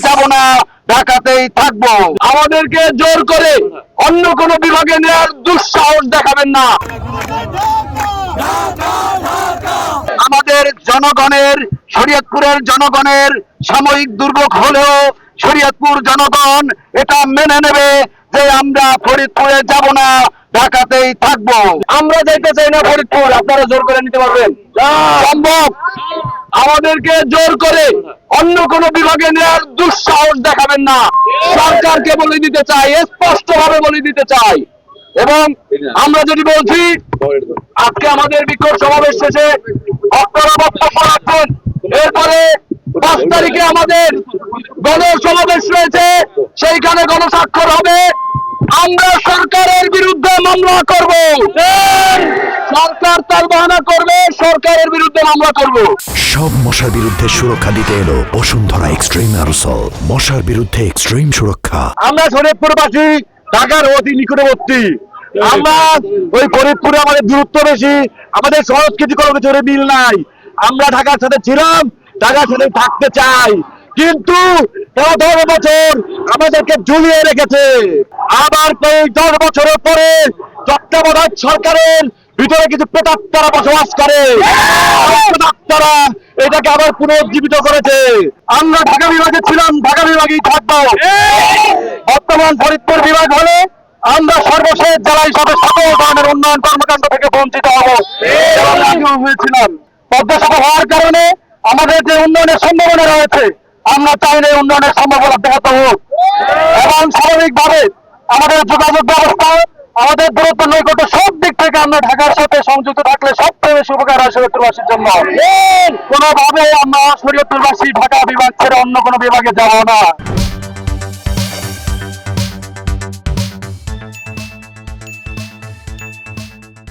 যাব না, ঢাকাতেই থাকবো। আমাদেরকে জোর করে অন্য কোনো বিভাগে নেওয়ার দুঃসাহস দেখাবেন না। আমাদের জনগণের, শরীয়তপুরের জনগণের সাময়িক দুর্ভোগ হলেও শরীয়তপুর জনগণ এটা মেনে নেবে যে আমরা ফরিদপুরে যাব না, ঢাকাতেই থাকবো। আমরা যেতে চাই না ফরিদপুর, আপনারা জোর করে নিতে পারবেন? সম্ভব। আমাদেরকে জোর করে অন্য কোনো বিভাগে নেওয়ার দুঃসাহস দেখাবেন না। সরকারকে বলে দিতে চাই, স্পষ্ট ভাবে বলে দিতে চাই। এবং আমরা যদি বলছি আজকে আমাদের বিক্ষোভ সমাবেশ শেষে আপনারা বক্তব্য রাখবেন, এরপরে 5 তারিখে আমাদের গণসমাবেশ রয়েছে, সেইখানে গণস্বাক্ষর হবে। আমরা সরকারের বিরুদ্ধে মামলা করব, সরকার তার বাহানা করবে, সরকারের বিরুদ্ধে মামলা করব। সব মশার বিরুদ্ধে সুরক্ষা দিতে এলো বসুন্ধরা এক্সট্রিম অ্যারোসল, মশার বিরুদ্ধে এক্সট্রিম সুরক্ষা। আমরা শরীয়তপুরবাসী, ঢাকার অতি নিকটবর্তী। আমরা ওই ফরিদপুরে আমাদের দূরত্ব বেশি, আমাদের সংস্কৃতি কোনো কিছু মিল নাই। আমরা ঢাকার সাথে ছিলাম, ঢাকার সাথে থাকতে চাই, কিন্তু 10 বছর আমাদেরকে ঝুলিয়ে রেখেছে। আবার এই 10 বছরের পরে তত্ত্বাবধায়ক সরকারের ভিতরে কিছু প্রেতাত্মারা বসবাস করে, প্রেতাত্মারা এটাকে আবার পুনর্জীবিত করেছে। আমরা ঢাকা বিভাগে ছিলাম, ঢাকা বিভাগেই থাকবো। বর্তমান ফরিদপুর বিভাগ হলে আমরা সর্বশেষ জেলা হিসাবে সকল ধরনের উন্নয়ন কর্মকাণ্ড থেকে বঞ্চিত হব হয়েছিলাম। পদ্মা সেতু হওয়ার কারণে আমাদের যে উন্নয়নের সম্ভাবনা রয়েছে, আমরা চাইলে উন্নয়নের সম্ভাবনা ব্যাহত হোক। এবং স্বাভাবিকভাবে আমাদের যোগাযোগ ব্যবস্থা, আমাদের দূরত্ব নৈকট্য সব দিক থেকে আমরা ঢাকার সাথে সংযুক্ত থাকলে সবচেয়ে বেশি উপকার হয় শরীয়তপুরবাসীর জন্য। কোনোভাবে আমরা শরীয়তপুরবাসী ঢাকা বিভাগ ছেড়ে অন্য কোনো বিভাগে যাব না।